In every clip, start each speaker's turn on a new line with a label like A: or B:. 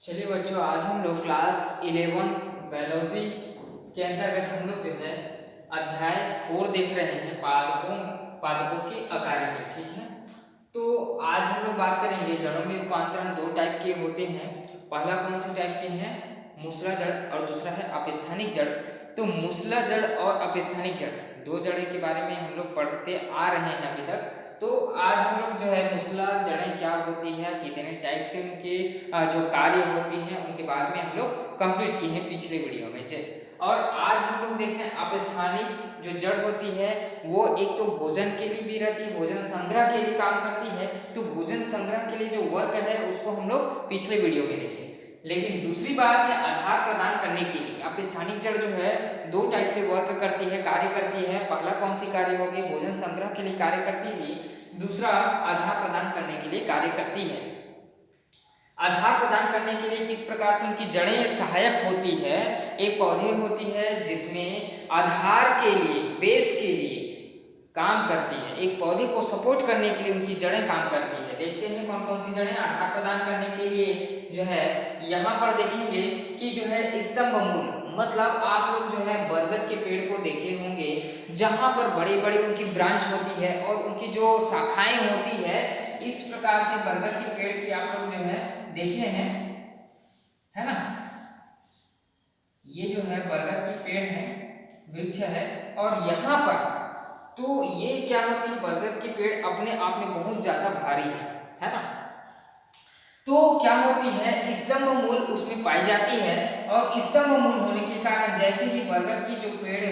A: चलिए बच्चों, आज हम लोग क्लास 11 बायोलॉजी के अंतर्गत हम लोग जो है अध्याय 4 देख रहे हैं, पादपों के अकार्यकी। ठीक है, तो आज हम लोग बात करेंगे जड़ों में रूपांतरण दो टाइप के होते हैं। पहला कौन से टाइप के हैं? मूसला जड़, और दूसरा है अपस्थानिक जड़। तो मूसला जड़ और अपस्थानिक जड़ दो जड़ों के बारे में हम लोग पढ़ते आ रहे हैं अभी तक। तो आज हम लोग जो है मूसला जड़ें क्या होती है, कितने टाइप से उनके जो कार्य होती हैं उनके बारे में हम लोग कंप्लीट किए हैं पिछले वीडियो में से। और आज हम लोग देख रहे हैं अपस्थानिक जो जड़ होती है वो एक तो भोजन के लिए भी रहती है, भोजन संग्रह के लिए काम करती है। तो भोजन संग्रह के लिए जो वर्क है उसको हम लोग पिछले वीडियो में देखे। लेकिन दूसरी बात है आधार प्रदान करने के लिए अपस्थानिक जड़ जो है दो टाइप से वर्क करती है, कार्य करती है। पहला कौन सी कार्य होगी? भोजन संग्रह के लिए कार्य करती है। दूसरा आधार प्रदान करने के लिए कार्य करती है। आधार प्रदान करने के लिए किस प्रकार से उनकी जड़ें सहायक होती है? एक पौधे होती है जिसमें आधार के लिए, बेस के लिए काम करती है, एक पौधे को सपोर्ट करने के लिए उनकी जड़ें काम करती है। देखते हैं कौन कौन सी जड़ें आधार प्रदान करने के लिए जो है यहाँ पर देखेंगे कि जो है स्तंभ मूल, मतलब आप लोग जो है बरगद के पेड़ को देखे होंगे जहाँ पर बड़ी बड़ी उनकी ब्रांच होती है और उनकी जो शाखाएं होती है। इस प्रकार से बरगद के पेड़ की आप लोग जो है देखे हैं, है ना। ये जो है बरगद की पेड़ है, वृक्ष है, और यहाँ पर तो ये क्या होती है, बरगद की पेड़ अपने आप में बहुत ज्यादा भारी है ना। तो क्या होती है, स्तंभ मूल उसमें पाई जाती है, और स्तंभ मूल होने के कारण जैसे ही बरगद की जो पेड़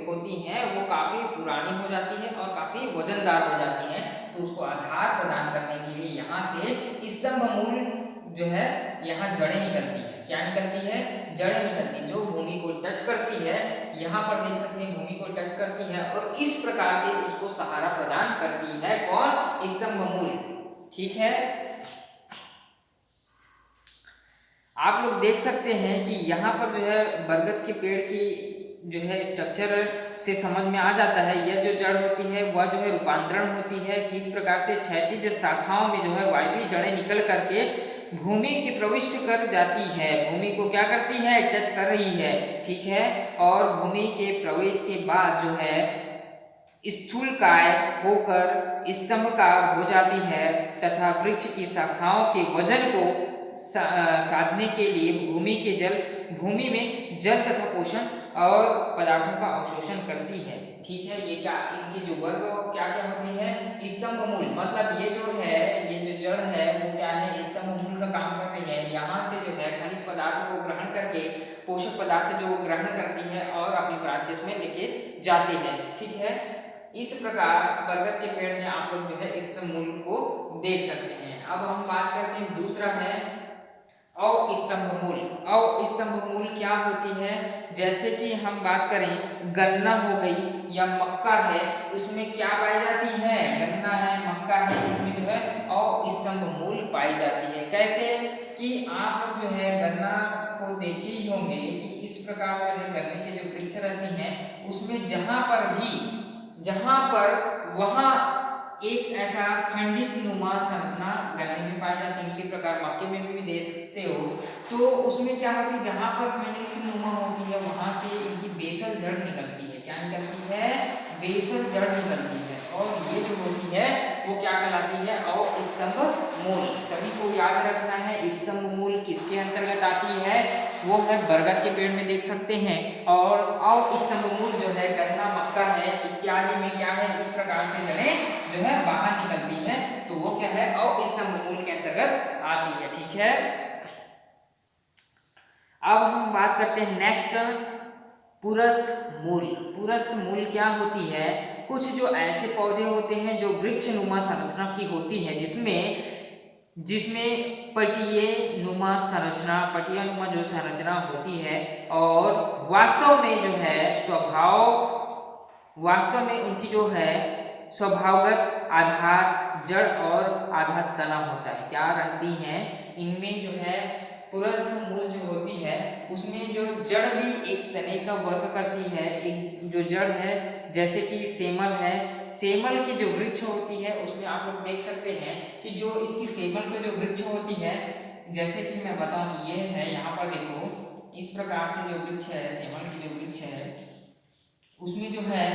A: होती हैं वो काफी पुरानी हो जाती है और काफी वजनदार हो जाती है। तो उसको आधार प्रदान करने के लिए यहाँ से स्तंभ मूल जो है यहाँ जड़ें निकलती है। क्या निकलती है? जड़ें निकलती है जो भूमि को टच करती है। यहाँ पर देख सकते हैं भूमि को टच करती है और इस प्रकार से उसको सहारा प्रदान करती है। कौन? स्तंभ मूल। ठीक है, आप लोग देख सकते हैं कि यहाँ पर जो है बरगद के पेड़ की जो है स्ट्रक्चर से समझ में आ जाता है। यह जो जड़ होती है वह जो है रूपांतरण होती है किस प्रकार से, क्षैतिज शाखाओं में जो है वायवीय जड़ें निकल करके भूमि की प्रविष्ट कर जाती है, भूमि को क्या करती है? टच कर रही है। ठीक है, और भूमि के प्रवेश के बाद जो है स्थूलकाय होकर स्तंभकार हो जाती है तथा वृक्ष की शाखाओं के वजन को साधने के लिए भूमि में जल तथा पोषण और पदार्थों का अवशोषण करती है। ठीक है, ये क्या इनकी जो वर्ग क्या क्या होती है? स्तंभ मूल, मतलब ये जो है ये जो जड़ है वो क्या है? स्तंभ मूल का काम कर रही है। यहाँ से जो है खनिज पदार्थ को ग्रहण करके पोषक पदार्थ जो ग्रहण करती है और अपनी ब्रांचेस में लेके जाती है। ठीक है, इस प्रकार बरगद के पेड़ में आप लोग जो है स्तंभ मूल को देख सकते हैं। अब हम बात करते हैं, दूसरा है अवस्तंभ मूल। अवस्तंभ मूल क्या होती है? जैसे कि हम बात करें गन्ना हो गई या मक्का है, उसमें क्या पाई जाती है? गन्ना है, मक्का है, इसमें जो है अवस्तंभ मूल पाई जाती है। कैसे कि आप लोग जो है गन्ना को देखे ही होंगे कि इस प्रकार जो है गन्ने के जो वृक्ष रहती हैं उसमें जहां पर वहां एक ऐसा खंडित नुमा संरचना गन्ने में पाई जाती है। उसी प्रकार मक्के में भी देख सकते हो। तो उसमें क्या होती है, जहां पर खंडित नुमा होती है वहां से इनकी बेसल जड़ निकलती है। क्या निकलती है? बेसल जड़ निकलती है, और ये जो होती है वो क्या कहलाती है? अवस्तंभ मूल। सभी को याद रखना है स्तंभ मूल किसके अंतर्गत आती है? वो है बरगद के पेड़ में देख सकते हैं। और अवस्तंभ मूल जो है गन्ना, मक्का है इत्यादि में क्या है? इस प्रकार से जड़ें जो है बाहर निकलती है, तो वो क्या है? अवस्तंभ मूल के अंतर्गत आती है। ठीक है, अब हम बात करते हैं नेक्स्ट पुरस्थ मूल। पुरस्थ मूल क्या होती है? कुछ जो ऐसे पौधे होते हैं जो वृक्ष नुमा संरचना की होती है, जिसमें पटिये नुमा जो संरचना होती है, और वास्तव में उनकी जो है स्वभावगत आधार जड़ और आधा तना होता है। क्या रहती हैं इनमें जो है? पुरस्थ मूल जो होती है उसमें जो जड़ भी एक तने का वर्क करती है। एक जो जड़ है जैसे कि सेमल है, सेमल की जो वृक्ष होती है उसमें आप लोग देख सकते हैं कि जो इसकी सेमल की जो वृक्ष होती है जैसे कि मैं बताऊं कि ये है, यहाँ पर देखो इस प्रकार से जो वृक्ष है, सेमल की जो वृक्ष है, उसमें जो है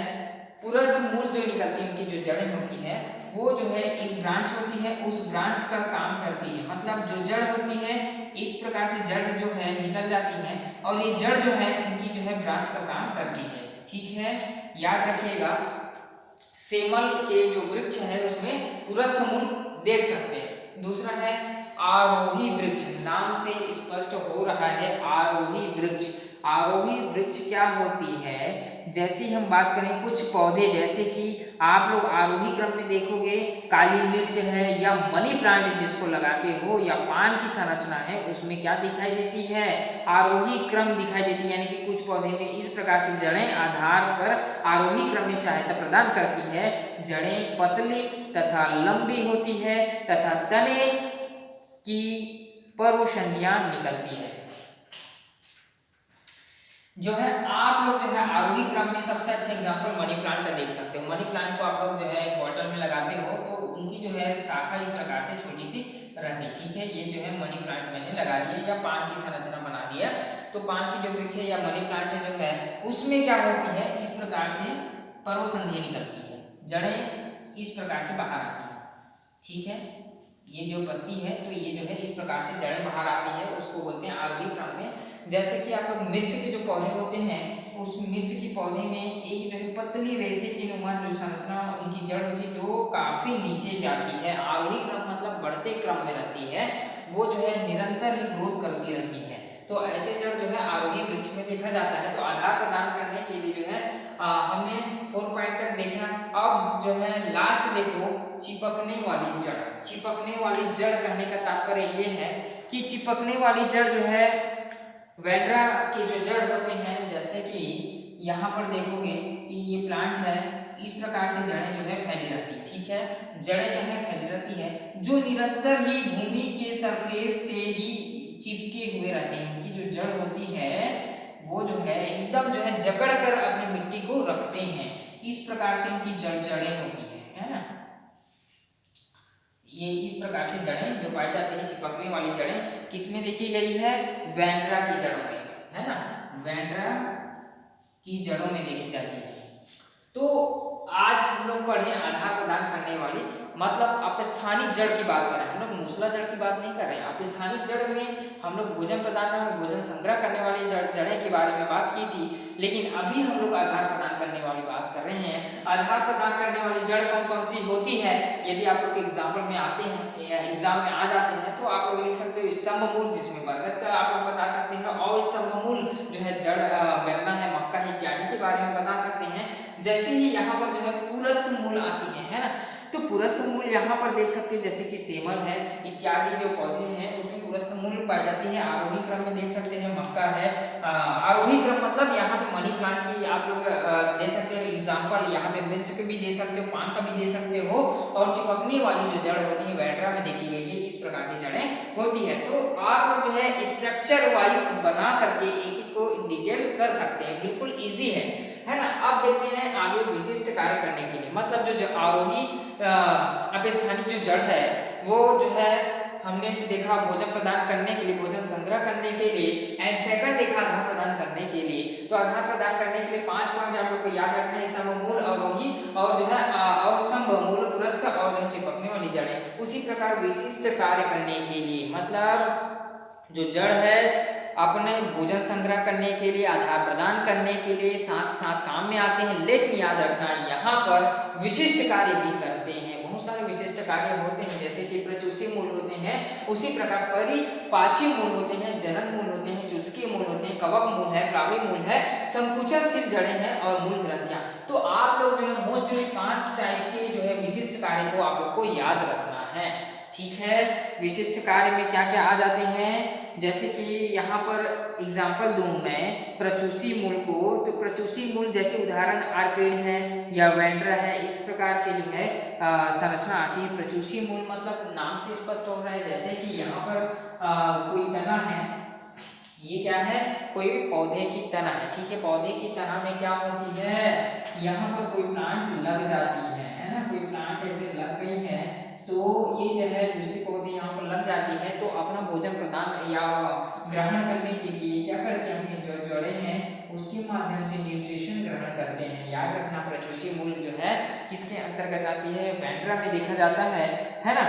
A: पुरस्थ मूल जो निकलती है, उनकी जो जड़ें होती है वो जो है एक ब्रांच होती है, उस ब्रांच का काम करती है। मतलब जो जड़ होती है इस प्रकार से जड़ जो है निकल जाती है और ये जड़ जो है इनकी जो है ब्रांच का काम करती है। ठीक है, याद रखिएगा सेमल के जो वृक्ष है उसमें पुरस्थ मूल देख सकते हैं। दूसरा है आरोही वृक्ष, नाम से स्पष्ट हो रहा है आरोही वृक्ष। आरोही वृक्ष क्या होती है, जैसे हम बात करें कुछ पौधे, जैसे कि आप लोग आरोही क्रम में देखोगे काली मिर्च है या मनी प्लांट जिसको लगाते हो या पान की संरचना है, उसमें क्या दिखाई देती है, आरोही क्रम दिखाई देती है। यानी कि कुछ पौधे में इस प्रकार की जड़ें आधार पर आरोही क्रम में सहायता प्रदान करती है। जड़ें पतली तथा लंबी होती है तथा तने की पर्वसंधियां निकलती है। जो है आप लोग जो है आरोही क्रम में सबसे अच्छा एग्जांपल मनी प्लांट का देख सकते हो। मनी प्लांट को आप लोग जो है एक बॉटल में लगाते हो तो उनकी जो है शाखा इस प्रकार से छोटी सी रहती है। ठीक है, ये जो है मनी प्लांट मैंने लगा दिया या पान की संरचना बना दिया। तो पान की जो वृक्ष है या मनी प्लांट जो है उसमें क्या होती है, इस प्रकार से पर्वसंधि निकलती है, जड़ें इस प्रकार से बाहर आती है। ठीक है, ये जो पत्ती है तो ये जो है इस प्रकार से जड़ें बाहर आती है, उसको बोलते हैं आरोही क्रम में। जैसे कि आप लोग मिर्च के जो पौधे होते हैं उस मिर्च के पौधे में एक जो है पतली रेशे की नुमा जो संरचना उनकी जड़ होती है जो काफी नीचे जाती है, आरोही क्रम मतलब बढ़ते क्रम में रहती है, वो जो है निरंतर ही ग्रोथ करती रहती है। तो ऐसे जड़ जो है आरोही वृक्ष में देखा जाता है। तो आधार प्रदान करने के लिए जो है हमने 4 पॉइंट तक देखा। अब जो है लास्ट देखो चिपकने वाली जड़। चिपकने वाली जड़ कहने का तात्पर्य ये है कि चिपकने वाली जड़ जो है वेंड्रा के जो जड़ होते हैं, जैसे कि यहाँ पर देखोगे कि ये प्लांट है, इस प्रकार से जड़ें जो है फैली रहती है। ठीक है, जड़ें क्या है फैली रहती है जो निरंतर ही भूमि के सरफेस से ही चिपके हुए रहते हैं। उनकी जो जड़ होती है वो जो है एकदम जो है जकड़ कर अपनी मिट्टी को रखते हैं, इस प्रकार से उनकी जड़ें होती है ना। ये इस प्रकार से जड़ें जो पाई जाती है, चिपकने वाली जड़ें किसमें देखी गई है, वेंड्रा की जड़ों में, है ना, वेंड्रा की जड़ों में देखी जाती है। तो आज हम लोग पढ़े आधार प्रदान करने वाली, मतलब अपस्थानिक जड़ की बात कर रहे हैं हम लोग, मूसला जड़ की बात नहीं कर रहे हैं। अपस्थानिक जड़ में हम लोग भोजन प्रदान में भोजन संग्रह करने वाली जड़ें के बारे में बात की थी, लेकिन अभी हम लोग आधार प्रदान करने वाली बात कर रहे हैं। आधार प्रदान करने वाली जड़ कौन कौन सी होती है, यदि आप लोग एग्जाम्पल में आते हैं या एग्जाम में आ जाते हैं तो आप लोग लिख सकते हो स्तंभ मूल, जिसमें बरगद का आप लोग बता सकते हैं, और स्तंभ मूल जो है जड़ गन्ना है, मक्का है इत्यादि के बारे में बता सकते हैं। जैसे ही यहाँ पर जो है पुरस्थ मूल आती है ना, तो पुरस्थ मूल यहाँ पर देख सकते हैं, जैसे कि सेमल है इत्यादि जो पौधे हैं उसमें पुरस्थ मूल पाई जाती है। आरोही क्रम में देख सकते हैं मक्का है, आरोही क्रम मतलब यहाँ पे मनी प्लांट की आप लोग दे सकते हो एग्जाम्पल, यहाँ पे मिर्च के भी दे सकते हो, पान का भी दे सकते हो, और चिपकने वाली जो जड़ होती है वेंड्रा में देखी गई है, इस प्रकार की जड़ें होती है। तो आप लोग जो है स्ट्रक्चर वाइज बना करके एक एक को डिटेल कर सकते हैं, बिल्कुल ईजी है ना। अब देखते हैं आगे विशिष्ट कार्य करने के लिए, मतलब जो आरोही अपस्थानिक जो जड़ है वो जो है हमने देखा भोजन प्रदान करने के लिए, भोजन संग्रह करने के लिए, एंड सेकंड देखा आधार प्रदान करने के लिए। तो आधार प्रदान करने के लिए 5 पॉइंट आप लोग को याद रखना है, स्तंभ मूल, अवरोही और जो है अवस्तंभ मूल, पुरस्थ और जो चिपकने वाली जड़ें। उसी प्रकार विशिष्ट कार्य करने के लिए, मतलब जो जड़ है अपने भोजन संग्रह करने के लिए, आधार प्रदान करने के लिए साथ साथ काम में आते हैं, लेकिन याद रखना यहाँ पर विशिष्ट कार्य भी करते हैं। बहुत सारे विशिष्ट कार्य होते हैं, जैसे कि प्रचूषी मूल होते हैं, उसी प्रकार परिपाची मूल होते हैं, जनन मूल होते हैं, चुस्की मूल होते हैं, कवक मूल है, प्लावी मूल है, संकुचनशील जड़ें हैं और मूल ग्रंथियां। तो आप लोग जो है मोस्टली 5 टाइप के जो है विशिष्ट कार्य को आप लोग को याद रखना है। ठीक है, विशिष्ट कार्य में क्या क्या आ जाते हैं, जैसे कि यहाँ पर एग्जाम्पल दूं मैं प्रचूषी मूल को, तो प्रचूषी मूल जैसे उदाहरण आर्किड है या वेंड्रा है, इस प्रकार के जो है संरचना आती है। प्रचूषी मूल मतलब नाम से स्पष्ट हो रहा है, जैसे कि यहाँ पर कोई तना है, ये क्या है, कोई पौधे की तना है। ठीक है, पौधे की तना में क्या होती है, यहाँ पर कोई प्लांट लग जाती है ना, कोई प्लांट ऐसे लग गई है तो ये जो है दूसरे पौधे यहाँ पर लग जाती है, तो अपना भोजन प्रदान या ग्रहण करने के लिए क्या करती है, अपनी जो जड़ें हैं उसके माध्यम से न्यूट्रिशन ग्रहण करते हैं। याद रखना प्रचूषी मूल जो है किसके अंतर्गत आती है, वेंट्रा में देखा जाता है ना,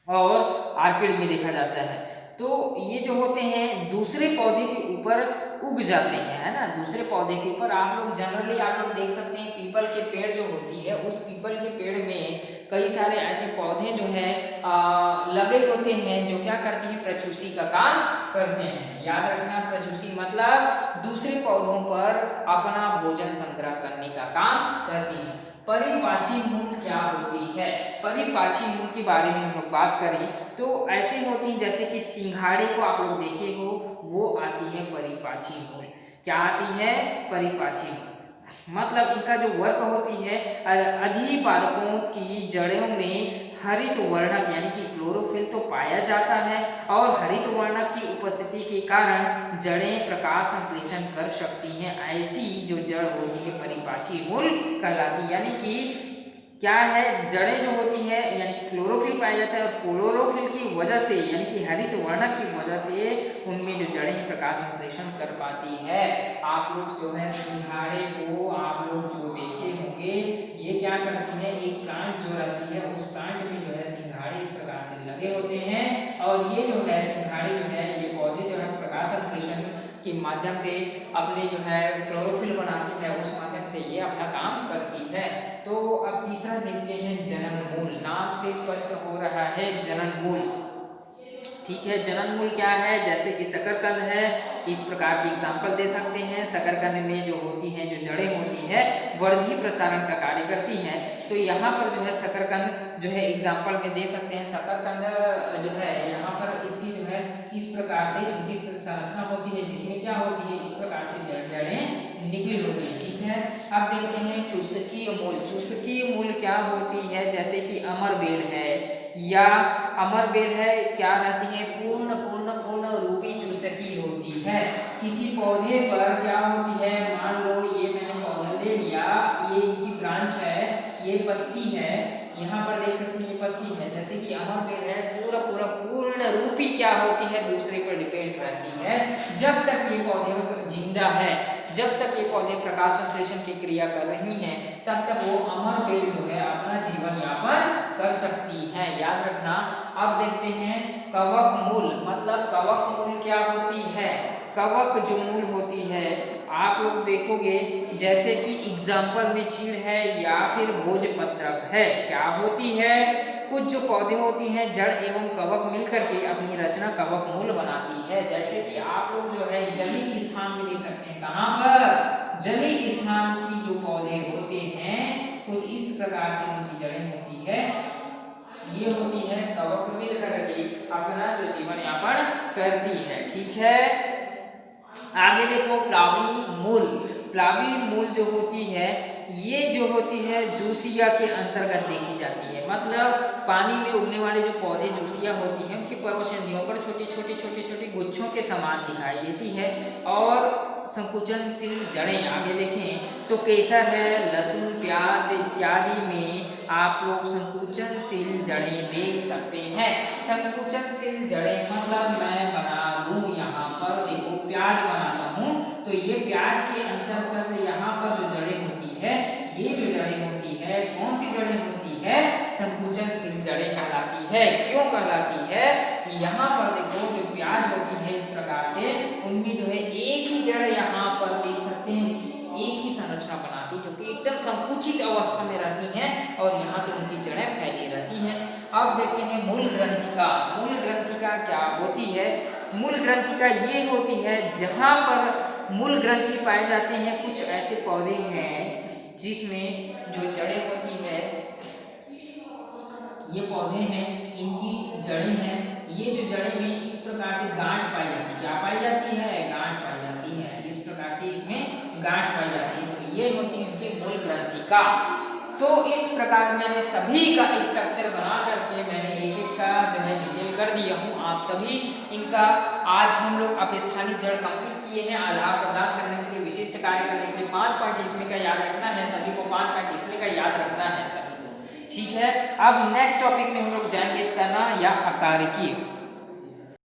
A: और आर्किड में देखा जाता है। तो ये जो होते हैं दूसरे पौधे के ऊपर उग जाते हैं, है ना, दूसरे पौधे के ऊपर। आप लोग जनरली आप लोग देख सकते हैं पीपल के पेड़ जो होती है, उस पीपल के पेड़ में कई सारे ऐसे पौधे जो है लगे होते हैं जो क्या करती हैं, प्रचूषी का काम करते हैं। याद रखना प्रचूषी मतलब दूसरे पौधों पर अपना भोजन संग्रह करने का काम करती हैं। परिपाची मूल क्या होती है, परिपाची मूल के बारे में हम लोग बात करें तो ऐसे होती हैं जैसे कि सिंघाड़े को आप लोग देखे हो, वो आती है परिपाची मूल। क्या आती है, परिपाची मूल। मतलब इनका जो वर्क होती है, अधिपादपों की जड़ों में हरित वर्णक यानी कि क्लोरोफिल तो पाया जाता है, और हरित वर्णक की उपस्थिति के कारण जड़ें प्रकाश संश्लेषण कर सकती हैं। ऐसी जो जड़ होती है परिपाची मूल कहलाती है। यानी कि क्या है, जड़ें जो होती है यानी कि क्लोरोफिल पाया जाता है, और क्लोरोफिल की वजह से यानी कि हरित वर्णक की वजह से उनमें जो जड़ें प्रकाश संश्लेषण कर पाती है। आप लोग जो है सिंघाड़े को आप लोग जो देखे होंगे, ये क्या करती है, एक प्लांट जो रहती है उस प्लांट में जो है सिंघाड़े इस प्रकार से लगे होते हैं, और ये जो है सिंघाड़े जो है ये पौधे जो है प्रकाश संश्लेषण के माध्यम से अपने जो है क्लोरोफिल बनाती है, उस माध्यम से ये अपना काम करती है। तो अब तीसरा देखते हैं जनन मूल। नाम से स्पष्ट हो रहा है जनन मूल, ठीक है। जनन मूल क्या है, जैसे कि शकरकंद है, इस प्रकार के एग्जाम्पल दे सकते हैं। शकरकंद में जो होती हैं, जो जड़ें होती है वर्धी प्रसारण का कार्य करती हैं। तो यहाँ पर जो है शकरकंद जो है एग्जाम्पल में दे सकते हैं। शकरकंद जो है यहाँ पर इसकी जो है इस प्रकार से इनकी संरचना होती है, जिसमें क्या होती है, इस प्रकार से जड़ें निकली होती है, ठीक है। अब देखते हैं चूसकीय मूल। चूसकीय मूल क्या होती है, जैसे कि अमरबेल है या अमरबेल है, क्या रहती है, पूर्ण पूर्ण पूर्ण रूपी चूसकी होती है। किसी पौधे पर क्या होती है, मान लो ये मैंने पौधा ले लिया, ये इनकी ब्रांच है, ये पत्ती है, यहाँ पर देख सकते हैं ये पत्ती है, जैसे कि अमरबेल है, पूरा पूरा पूर्ण रूपी क्या होती है, दूसरे पर डिपेंड रहती है। जब तक ये पौधे जिंदा है, जब तक ये पौधे प्रकाश संश्लेषण की क्रिया कर रही हैं, तब तक वो अमरबेल जो है अपना जीवन यापन कर सकती हैं। याद रखना। अब देखते हैं कवक मूल। मतलब कवक मूल क्या होती है, कवक जो मूल होती है आप लोग देखोगे जैसे कि एग्जाम्पल में चीड़ है या फिर भोजपत्रक है, क्या होती है, कुछ जो पौधे होती हैं जड़ एवं कवक मिलकर के अपनी रचना कवक मूल बनाती है। जैसे कि आप लोग जो है जलीय स्थान में देख सकते हैं, कहाँ पर, जलीय स्थान की जो पौधे होते हैं कुछ इस प्रकार से उनकी जड़ें होती है, ये होती है कवक मिलकर के अपना जो जीवन यापन करती है, ठीक है। आगे देखो प्लावी मूल। प्लावी मूल जो होती है ये जो होती है जूसिया के अंतर्गत देखी जाती है। मतलब पानी में उगने वाले जो पौधे जूसिया होती हैं उनकी पर्वतशंधियों पर छोटी छोटी छोटी छोटी गुच्छों के समान दिखाई देती है, और संकुचनशील जड़ें आगे देखें तो केसर है, लहसुन, प्याज इत्यादि में आप लोग संकुचनशील जड़ें देख सकते हैं। संकुचनशील जड़ें मतलब मैं बना दूं, यहाँ पर देखो प्याज बनाता हूँ, तो ये प्याज के अंतर्गत यहाँ पर जो जड़ें होती है, ये जो जड़ें होती है कौन सी जड़ें होती है, संकुचनशील जड़ें कहलाती है। क्यों कहलाती है, यहाँ पर देखो जो प्याज होती है इस प्रकार से उनमें जो है एक ही जड़ यहाँ पर देख सकते हैं, एक ही संरचना बनाती है जो कि एकदम संकुचित अवस्था में रहती हैं, और यहाँ से उनकी जड़ें फैली रहती हैं। अब देखते हैं मूल ग्रंथिका। मूल ग्रंथिका क्या होती है, मूल ग्रंथिका ये होती है जहाँ पर मूल ग्रंथि पाए जाते हैं। कुछ ऐसे पौधे हैं जिसमें जो जड़ें होती है, ये पौधे हैं इनकी जड़ें हैं, ये जो जड़ें में इस प्रकार से गांठ पाई जाती है, क्या पाई जाती है, गांठ पाई जाती है, इस प्रकार से इसमें गांठ पाई जाती है, तो ये होती है इनकी मूल ग्रंथिका। तो इस प्रकार मैंने सभी का स्ट्रक्चर बना करके मैंने एक एक का जो है डिटेल कर दिया हूँ। आप सभी इनका आज हम लोग अपस्थानिक जड़ कंप्लीट किए हैं। आधार प्रदान करने के लिए, विशिष्ट कार्य करने के लिए 5 पॉइंट इसमें का याद रखना है, सभी को 5 पॉइंट इसमें का याद रखना है सभी को, ठीक है। अब नेक्स्ट टॉपिक में हम लोग जाएंगे तना या अकारकीय।